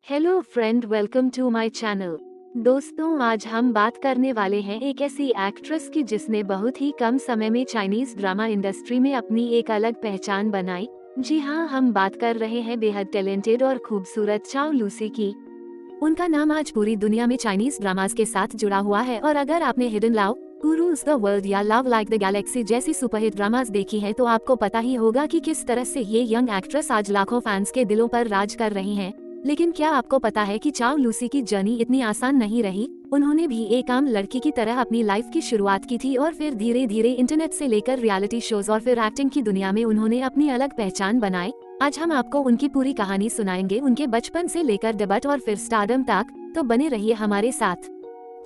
Hello friend, welcome to my channel. दोस्तों, आज हम बात करने वाले हैं एक ऐसी एक्ट्रेस की जिसने बहुत ही कम समय में चाइनीज ड्रामा इंडस्ट्री में अपनी एक अलग पहचान बनाई। जी हाँ, हम बात कर रहे हैं बेहद टैलेंटेड और खूबसूरत चाओ लूसी की। उनका नाम आज पूरी दुनिया में चाइनीज ड्रामास के साथ जुड़ा हुआ है और अगर आपने hidden love, who rules the world या लव लाइक द गैलेक्सी जैसी सुपरहिट ड्रामास देखी हैं तो आपको पता ही होगा कि किस तरह से ये यंग एक्ट्रेस आज लाखों फैंस के दिलों पर राज कर रही हैं। लेकिन क्या आपको पता है कि चाओ लूसी की जर्नी इतनी आसान नहीं रही। उन्होंने भी एक आम लड़की की तरह अपनी लाइफ की शुरुआत की थी और फिर धीरे धीरे इंटरनेट से लेकर रियलिटी शोज और फिर एक्टिंग की दुनिया में उन्होंने अपनी अलग पहचान बनाई। आज हम आपको उनकी पूरी कहानी सुनाएंगे, उनके बचपन से लेकर डेब्यूट और फिर स्टारडम तक। तो बने रहिए हमारे साथ।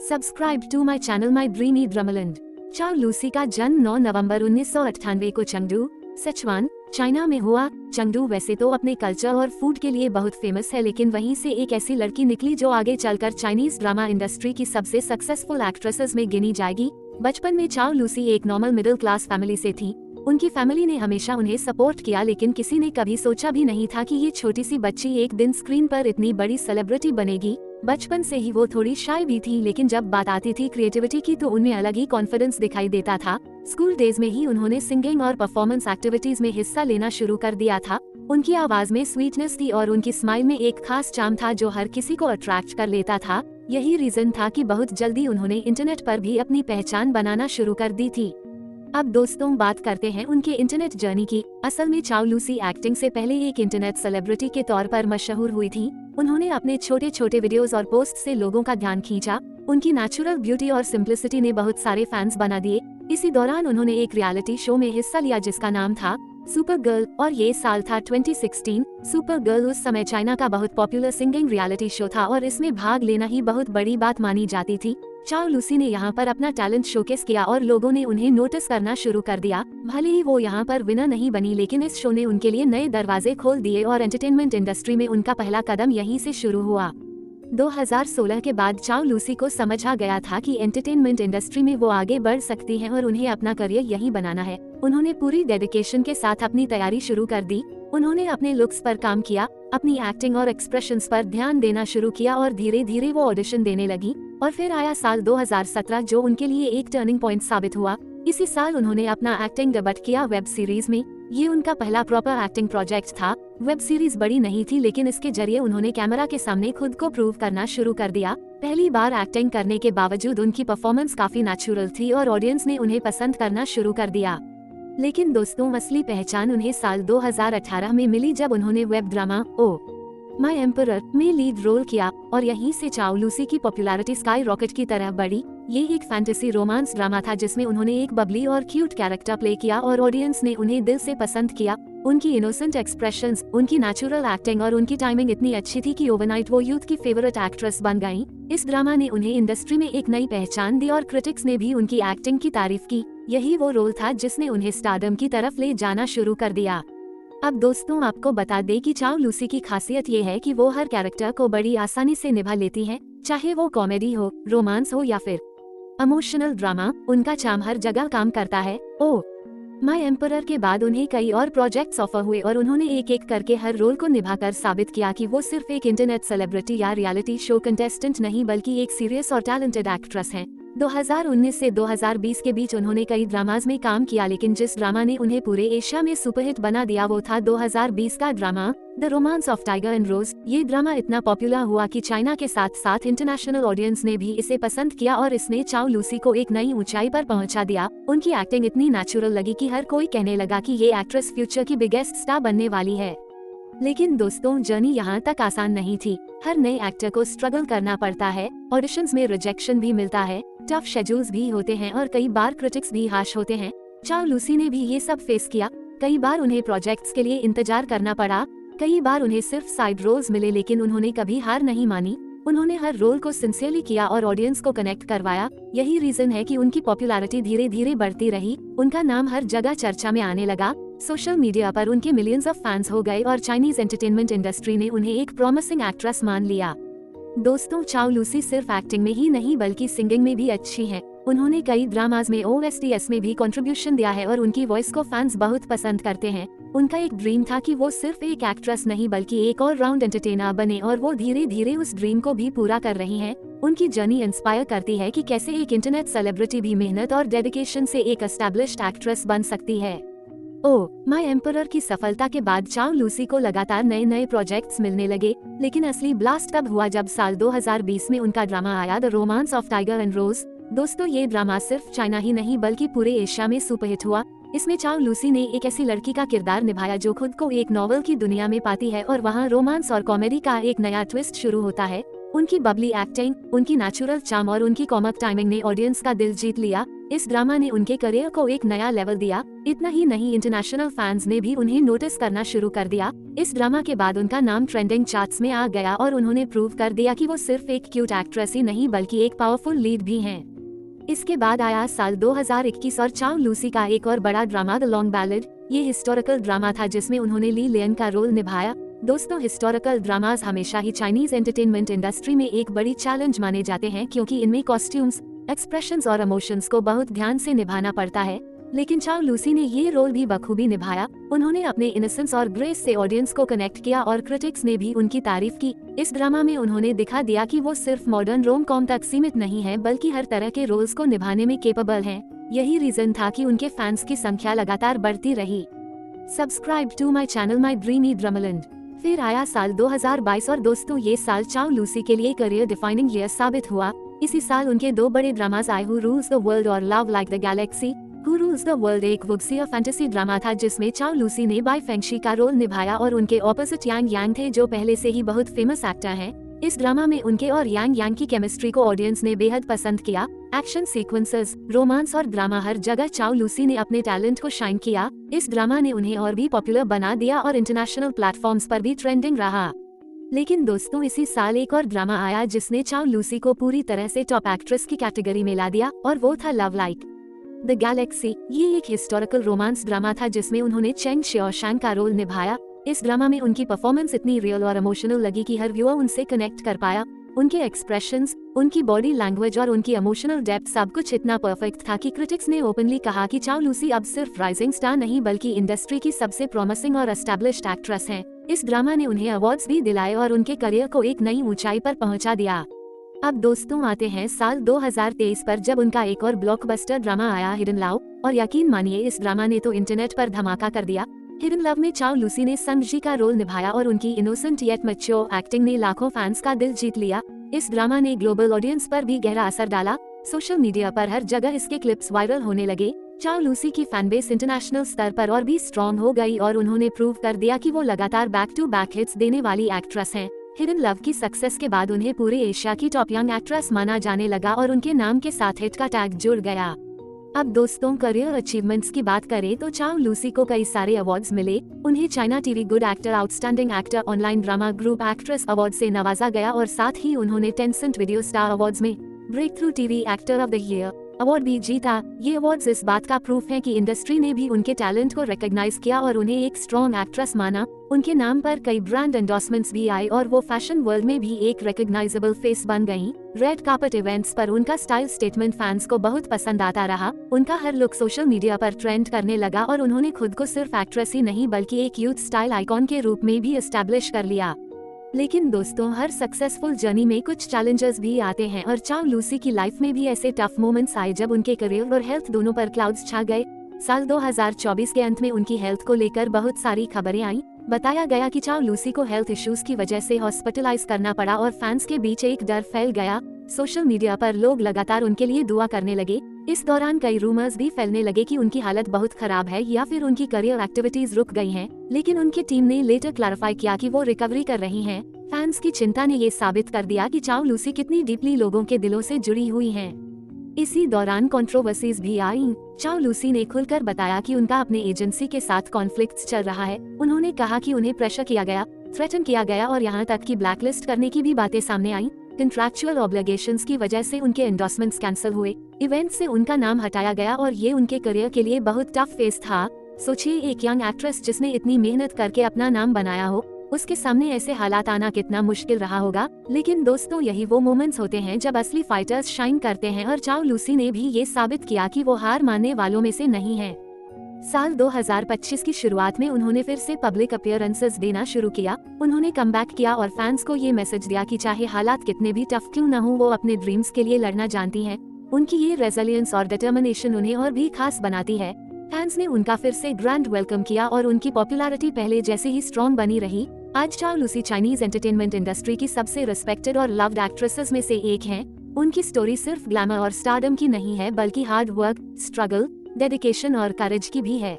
Subscribe to my channel my dreamy drumland. Zhao Lusi का जन्म 9 नवंबर 1998 को चंगडू, सिचुआन, चाइना में हुआ। चंगडू वैसे तो अपने कल्चर और फूड के लिए बहुत फेमस है, लेकिन वहीं से एक ऐसी लड़की निकली जो आगे चलकर चाइनीज ड्रामा इंडस्ट्री की सबसे सक्सेसफुल एक्ट्रेसेस में गिनी जाएगी। बचपन में चाओ लूसी एक नॉर्मल मिडिल क्लास फैमिली से थी। उनकी फैमिली ने हमेशा उन्हें सपोर्ट किया, लेकिन किसी ने कभी सोचा भी नहीं था कि ये छोटी सी बच्ची एक दिन स्क्रीन पर इतनी बड़ी सेलिब्रिटी बनेगी। बचपन से ही वो थोड़ी शाय भी थी, लेकिन जब बात आती थी क्रिएटिविटी की तो उनमें अलग ही कॉन्फिडेंस दिखाई देता था। स्कूल डेज में ही उन्होंने सिंगिंग और परफॉर्मेंस एक्टिविटीज में हिस्सा लेना शुरू कर दिया था। उनकी आवाज में स्वीटनेस थी और उनकी स्माइल में एक खास चार्म था जो हर किसी को अट्रैक्ट कर लेता था। यही रीजन था कि बहुत जल्दी उन्होंने इंटरनेट पर भी अपनी पहचान बनाना शुरू कर दी थी। अब दोस्तों, बात करते हैं उनके इंटरनेट जर्नी की। असल में चाओ लूसी एक्टिंग से पहले एक इंटरनेट सेलिब्रिटी के तौर पर मशहूर हुई थी। उन्होंने अपने छोटे छोटे वीडियोस और पोस्ट से लोगों का ध्यान खींचा। उनकी नेचुरल ब्यूटी और सिंप्लिसिटी ने बहुत सारे फैंस बना दिए। इसी दौरान उन्होंने एक रियलिटी शो में हिस्सा लिया जिसका नाम था सुपर गर्ल, और ये साल था 2016। सुपर गर्ल उस समय चाइना का बहुत पॉपुलर सिंगिंग रियलिटी शो था और इसमें भाग लेना ही बहुत बड़ी बात मानी जाती थी। चाओ लूसी ने यहाँ पर अपना टैलेंट शोकेस किया और लोगों ने उन्हें नोटिस करना शुरू कर दिया। भले ही वो यहाँ पर विनर नहीं बनी, लेकिन इस शो ने उनके लिए नए दरवाजे खोल दिए और एंटरटेनमेंट इंडस्ट्री में उनका पहला कदम यहीं से शुरू हुआ। 2016 के बाद चाओ लूसी को समझ आ गया था कि एंटरटेनमेंट इंडस्ट्री में वो आगे बढ़ सकती हैं और उन्हें अपना करियर यहीं बनाना है। उन्होंने पूरी डेडिकेशन के साथ अपनी तैयारी शुरू कर दी। उन्होंने अपने लुक्स पर काम किया, अपनी एक्टिंग और एक्सप्रेशंस पर ध्यान देना शुरू किया और धीरे धीरे वो ऑडिशन देने लगी। और फिर आया साल 2017 जो उनके लिए एक टर्निंग पॉइंट साबित हुआ। इसी साल उन्होंने अपना एक्टिंग डेब्यूट किया वेब सीरीज में। ये उनका पहला प्रॉपर एक्टिंग प्रोजेक्ट था। वेब सीरीज बड़ी नहीं थी, लेकिन इसके जरिए उन्होंने कैमरा के सामने खुद को प्रूव करना शुरू कर दिया। पहली बार एक्टिंग करने के बावजूद उनकी परफॉर्मेंस काफी नेचुरल थी और ऑडियंस ने उन्हें पसंद करना शुरू कर दिया। लेकिन दोस्तों, असली पहचान उन्हें साल 2018 में मिली जब उन्होंने web drama oh my emperor में लीड रोल किया और यहीं से चाओ लूसी की पॉपुलैरिटी स्काई रॉकेट की तरह बढ़ी। ये एक फैंटेसी रोमांस ड्रामा था जिसमें उन्होंने एक बबली और क्यूट कैरेक्टर प्ले किया और ऑडियंस ने उन्हें दिल से पसंद किया। उनकी इनोसेंट एक्सप्रेशंस, उनकी नेचुरल एक्टिंग और उनकी टाइमिंग इतनी अच्छी थी कि ओवरनाइट वो यूथ की फेवरेट एक्ट्रेस बन गईं। इस ड्रामा ने उन्हें इंडस्ट्री में एक नई पहचान दी और क्रिटिक्स ने भी उनकी एक्टिंग की तारीफ की। यही वो रोल था जिसने उन्हें स्टारडम की तरफ ले जाना शुरू कर दिया। अब दोस्तों, आपको बता दें कि चाओ लूसी की खासियत ये है कि वो हर कैरेक्टर को बड़ी आसानी से निभा लेती हैं, चाहे वो कॉमेडी हो, रोमांस हो या फिर इमोशनल ड्रामा। उनका चार्म हर जगह काम करता है। ओ माय एम्परर के बाद उन्हें कई और प्रोजेक्ट्स ऑफर हुए और उन्होंने एक एक करके हर रोल को निभाकर साबित किया कि वो सिर्फ एक इंटरनेट सेलिब्रिटी या रियलिटी शो कंटेस्टेंट नहीं बल्कि एक सीरियस और टैलेंटेड एक्ट्रेस हैं। 2019 से 2020 के बीच उन्होंने कई ड्रामाज में काम किया, लेकिन जिस ड्रामा ने उन्हें पूरे एशिया में सुपरहिट बना दिया वो था 2020 का drama the romance of tiger and rose. ये ड्रामा इतना पॉपुलर हुआ कि चाइना के साथ साथ इंटरनेशनल ऑडियंस ने भी इसे पसंद किया और इसने चाओ लूसी को एक नई ऊंचाई पर पहुंचा दिया। उनकी एक्टिंग इतनी नेचुरल लगी कि हर कोई कहने लगा कि ये एक्ट्रेस फ्यूचर की बिगेस्ट स्टार बनने वाली है। लेकिन दोस्तों, जर्नी यहाँ तक आसान नहीं थी। हर नए एक्टर को स्ट्रगल करना पड़ता है, ऑडिशंस में रिजेक्शन भी मिलता है, टफ शेड्यूल्स भी होते हैं और कई बार क्रिटिक्स भी हार्श होते हैं। चाओ लूसी ने भी ये सब फेस किया। कई बार उन्हें प्रोजेक्ट्स के लिए इंतजार करना पड़ा, कई बार उन्हें सिर्फ साइड रोल्स मिले, लेकिन उन्होंने कभी हार नहीं मानी। उन्होंने हर रोल को सिंसियरली किया और ऑडियंस को कनेक्ट करवाया। यही रीजन है कि उनकी पॉपुलैरिटी धीरे धीरे बढ़ती रही। उनका नाम हर जगह चर्चा में आने लगा। सोशल मीडिया पर उनके मिलियंस ऑफ फैंस हो गए और चाइनीज एंटरटेनमेंट इंडस्ट्री ने उन्हें एक प्रॉमिसिंग एक्ट्रेस मान लिया। दोस्तों, चाओ लूसी सिर्फ एक्टिंग में ही नहीं बल्कि सिंगिंग में भी अच्छी है। उन्होंने कई ड्रामाज में OSTs में भी कंट्रीब्यूशन दिया है और उनकी वॉइस को फैंस बहुत पसंद करते हैं। उनका एक ड्रीम था कि वो सिर्फ एक एक्ट्रेस नहीं बल्कि एक ऑलराउंड एंटरटेनर बने, और वो धीरे धीरे उस ड्रीम को भी पूरा कर रही हैं। उनकी जर्नी इंस्पायर करती है कि कैसे एक इंटरनेट सेलिब्रिटी भी मेहनत और डेडिकेशन से एक एस्टैब्लिश्ड एक्ट्रेस बन सकती है। ओह माय एम्परर की सफलता के बाद चाओ लूसी को लगातार नए नए प्रोजेक्ट्स मिलने लगे, लेकिन असली ब्लास्ट तब हुआ जब साल 2020 में उनका ड्रामा आया the romance of tiger and rose. दोस्तों, ये ड्रामा सिर्फ चाइना ही नहीं बल्कि पूरे एशिया में सुपरहिट हुआ। इसमें चाओ लूसी ने एक ऐसी लड़की का किरदार निभाया जो खुद को एक नॉवल की दुनिया में पाती है, और वहाँ रोमांस और कॉमेडी का एक नया ट्विस्ट शुरू होता है। उनकी बबली एक्टिंग, उनकी नेचुरल चार्म और उनकी कॉमिक टाइमिंग ने ऑडियंस का दिल जीत लिया। इस ड्रामा ने उनके करियर को एक नया लेवल दिया। इतना ही नहीं, इंटरनेशनल फैंस ने भी उन्हें नोटिस करना शुरू कर दिया। इस ड्रामा के बाद उनका नाम ट्रेंडिंग चार्ट्स में आ गया और उन्होंने प्रूव कर दिया कि वो सिर्फ एक क्यूट एक्ट्रेस ही नहीं बल्कि एक पावरफुल लीड भी हैं। इसके बाद आया साल 2021 और चाओ लूसी का एक और बड़ा ड्रामा द लॉन्ग बैलेड। ये हिस्टोरिकल ड्रामा था जिसमें उन्होंने ली लियन का रोल निभाया। दोस्तों, हिस्टोरिकल ड्रामास हमेशा ही चाइनीज एंटरटेनमेंट इंडस्ट्री में एक बड़ी चैलेंज माने जाते हैं, क्योंकि इनमें कॉस्ट्यूम्स, एक्सप्रेशंस और इमोशंस को बहुत ध्यान से निभाना पड़ता है। लेकिन चाओ लूसी ने ये रोल भी बखूबी निभाया। उन्होंने अपने इनोसेंस और ग्रेस से ऑडियंस को कनेक्ट किया और क्रिटिक्स ने भी उनकी तारीफ की। इस ड्रामा में उन्होंने दिखा दिया कि वो सिर्फ मॉडर्न रोम कॉम तक सीमित नहीं है बल्कि हर तरह के रोल्स को निभाने में केपेबल हैं। यही रीजन था कि उनके फैंस की संख्या लगातार बढ़ती रही। Subscribe to my channel my dreamy drumland. फिर आया साल 2022 और दोस्तों, ये साल चाओ लूसी के लिए करियर डिफाइनिंग ईयर साबित हुआ। इसी साल उनके दो बड़े ड्रामास आए, हु रूल्स द वर्ल्ड और love Like the Galaxy. Who Rules the world एक वुक्सिया फैंटेसी ड्रामा था जिसमें चाओ लूसी ने बाई फेंगशी का रोल निभाया और उनके ऑपोजिट यांग यांग थे जो पहले से ही बहुत फेमस एक्टर हैं। इस ड्रामा में उनके और यांग यांग की केमिस्ट्री को ऑडियंस ने बेहद पसंद किया। एक्शन सीक्वेंसेस, रोमांस और ड्रामा, हर जगह चाओ लूसी ने अपने टैलेंट को शाइन किया। इस ड्रामा ने उन्हें और भी पॉपुलर बना दिया और इंटरनेशनल प्लेटफॉर्म्स पर भी ट्रेंडिंग रहा। लेकिन दोस्तों, इसी साल एक और ड्रामा आया जिसने चाओ लूसी को पूरी तरह से टॉप एक्ट्रेस की कैटेगरी में ला दिया, और वो था लव लाइक द गैलेक्सी। ये एक हिस्टोरिकल रोमांस ड्रामा था जिसमें उन्होंने चेंग शिओशैंग का रोल निभाया। इस ड्रामा में उनकी परफॉर्मेंस इतनी रियल और इमोशनल लगी कि हर व्यूअर उनसे कनेक्ट कर पाया। उनके एक्सप्रेशंस, उनकी बॉडी लैंग्वेज और उनकी इमोशनल डेप्थ, सब कुछ इतना परफेक्ट था कि क्रिटिक्स ने ओपनली कहा कि चाओ लूसी अब सिर्फ राइजिंग स्टार नहीं बल्कि इंडस्ट्री की सबसे प्रॉमिसिंग और एस्टैब्लिश्ड एक्ट्रेस हैं। इस ड्रामा ने उन्हें अवार्ड्स भी दिलाए और उनके करियर को एक नई ऊंचाई पर पहुंचा दिया। अब दोस्तों, आते हैं साल 2023 पर, जब उनका एक और ब्लॉकबस्टर ड्रामा आया, हिडन लव। और यकीन मानिए, इस ड्रामा ने तो इंटरनेट पर धमाका कर दिया। हिडन लव में चाओ लूसी ने संग जी का रोल निभाया और उनकी इनोसेंट येट मैच्योर एक्टिंग ने लाखों फैंस का दिल जीत लिया। इस ड्रामा ने ग्लोबल ऑडियंस पर भी गहरा असर डाला। सोशल मीडिया पर हर जगह इसके क्लिप्स वायरल होने लगे। चाओ लूसी की फैन बेस इंटरनेशनल स्तर पर और भी स्ट्रॉन्ग हो गई और उन्होंने प्रूव कर दिया कि वो लगातार बैक टू बैक हिट्स देने वाली एक्ट्रेस हैं। हिडन लव की सक्सेस के बाद उन्हें पूरे एशिया की टॉप यंग एक्ट्रेस माना जाने लगा और उनके नाम के साथ हिट का टैग जुड़ गया। अब दोस्तों, करियर अचीवमेंट्स की बात करें तो चाओ लूसी को कई सारे अवार्ड्स मिले। उन्हें China TV good actor, outstanding actor, online drama group actress award से नवाजा गया और साथ ही उन्होंने टेंसेंट वीडियो स्टार अवार्ड्स में breakthrough TV actor of the year award भी जीता। ये अवार्ड्स इस बात का प्रूफ है कि इंडस्ट्री ने भी उनके टैलेंट को रिकॉग्नाइज किया और उन्हें एक स्ट्रॉन्ग एक्ट्रेस माना। उनके नाम पर कई ब्रांड एंडोर्समेंट्स भी आए और वो फैशन वर्ल्ड में भी एक रिकॉग्नाइजेबल फेस बन गईं। रेड कार्पेट इवेंट्स पर उनका स्टाइल स्टेटमेंट फैंस को बहुत पसंद आता रहा। उनका हर लुक सोशल मीडिया पर ट्रेंड करने लगा और उन्होंने खुद को सिर्फ एक्ट्रेस ही नहीं बल्कि एक यूथ स्टाइल आइकॉन के रूप में भी एस्टैब्लिश कर लिया। लेकिन दोस्तों, हर सक्सेसफुल जर्नी में कुछ चैलेंजेस भी आते हैं और चाओ लूसी की लाइफ में भी ऐसे टफ मोमेंट्स आए जब उनके करियर और हेल्थ दोनों पर क्लाउड्स छा गए। साल 2024 के अंत में उनकी हेल्थ को लेकर बहुत सारी खबरें आईं। बताया गया कि चाओ लूसी को हेल्थ इश्यूज की वजह से हॉस्पिटलाइज करना पड़ा और फैंस के बीच एक डर फैल गया। सोशल मीडिया पर लोग लगातार उनके लिए दुआ करने लगे। इस दौरान कई रूमर्स भी फैलने लगे कि उनकी हालत बहुत खराब है या फिर उनकी करियर एक्टिविटीज रुक गई हैं। लेकिन उनकी टीम ने लेटर क्लैरिफाई किया कि वो रिकवरी कर रही हैं। फैंस की चिंता ने ये साबित कर दिया कि चाओ लूसी कितनी डीपली लोगों के दिलों से जुड़ी हुई हैं। इसी दौरान कंट्रोवर्सीज भी आईं। चाओ लूसी ने खुलकर बताया कि उनका अपने एजेंसी के साथ कॉन्फ्लिक्ट्स चल रहा है। उन्होंने कहा कि उन्हें प्रेशर किया गया, थ्रेटन किया गया और यहाँ तक कि ब्लैकलिस्ट करने की भी बातें सामने आईं। कंट्रैक्चुअल ऑब्लिगेशंस की वजह से उनके एंडोर्समेंट्स कैंसिल हुए, इवेंट से उनका नाम हटाया गया और ये उनके करियर के लिए बहुत टफ फेज था। सोचिए, एक यंग एक्ट्रेस जिसने इतनी मेहनत करके अपना नाम बनाया हो, उसके सामने ऐसे हालात आना कितना मुश्किल रहा होगा। लेकिन दोस्तों, यही वो मोमेंट्स होते हैं जब असली फाइटर्स शाइन करते हैं और चाओ लूसी ने भी ये साबित किया कि वो हार मानने वालों में से नहीं है। साल 2025 की शुरुआत में उन्होंने फिर से पब्लिक अपीयरेंसेस देना शुरू किया। उन्होंने कमबैक किया और फैंस को ये मैसेज दिया कि चाहे हालात कितने भी टफ क्यों न हो, वो अपने ड्रीम्स के लिए लड़ना जानती हैं। उनकी ये रेजिलियंस और डिटर्मिनेशन उन्हें और भी खास बनाती है। फैंस ने उनका फिर से ग्रैंड वेलकम किया और उनकी पॉपुलैरिटी पहले जैसे ही स्ट्रॉन्ग बनी रही। आज चाओ लूसी चाइनीज एंटरटेनमेंट इंडस्ट्री की सबसे रिस्पेक्टेड और लव्ड एक्ट्रेसेस में से एक हैं। उनकी स्टोरी सिर्फ ग्लैमर और स्टारडम की नहीं है, बल्कि हार्ड वर्क, स्ट्रगल, डेडिकेशन और करेज की भी है।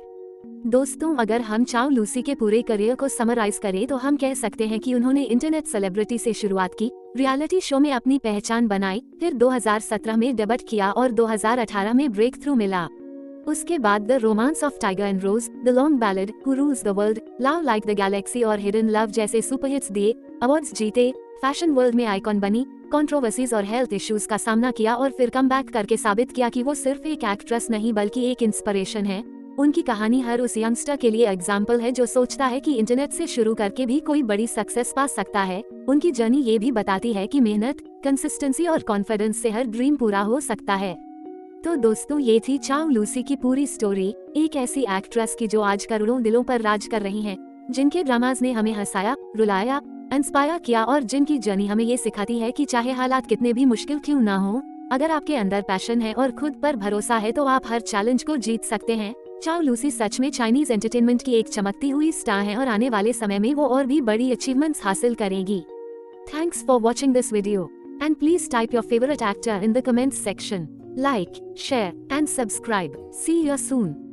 दोस्तों, अगर हम चाओ लूसी के पूरे करियर को समराइज करें तो हम कह सकते हैं कि उन्होंने इंटरनेट सेलिब्रिटी से शुरुआत की, रियलिटी शो में अपनी पहचान बनाई, फिर 2017 में डेब्यूट किया और 2018 में ब्रेक थ्रू मिला। उसके बाद The romance of tiger and Rose, The Long Ballad, Who Rules the World, Love Like the Galaxy और हिडन लव जैसे सुपरहिट्स दिए, अवार्ड्स जीते, फैशन वर्ल्ड में आइकॉन बनी, कंट्रोवर्सीज और हेल्थ इश्यूज का सामना किया और फिर कमबैक करके साबित किया कि वो सिर्फ एक एक्ट्रेस नहीं बल्कि एक इंस्पिरेशन है। उनकी कहानी हर उस यंगस्टर के लिए एग्जाम्पल है जो सोचता है कि इंटरनेट से शुरू करके भी कोई बड़ी सक्सेस पा सकता है। उनकी जर्नी ये भी बताती है कि मेहनत, कंसिस्टेंसी और कॉन्फिडेंस से हर ड्रीम पूरा हो सकता है। तो दोस्तों, ये थी चाओ लूसी की पूरी स्टोरी, एक ऐसी एक्ट्रेस की जो आज करोड़ों दिलों पर राज कर रही हैं, जिनके ड्रामाज ने हमें हंसाया, रुलाया, इंस्पायर किया और जिनकी जर्नी हमें ये सिखाती है कि चाहे हालात कितने भी मुश्किल क्यों ना हो, अगर आपके अंदर पैशन है और खुद पर भरोसा है तो आप हर चैलेंज को जीत सकते हैं। चाओ लूसी सच में चाइनीज एंटरटेनमेंट की एक चमकती हुई स्टार है और आने वाले समय में वो और भी बड़ी अचीवमेंट्स हासिल करेगी। Thanks for watching this video and please type your favourite actor in the comments section. Like, share and subscribe. See you soon.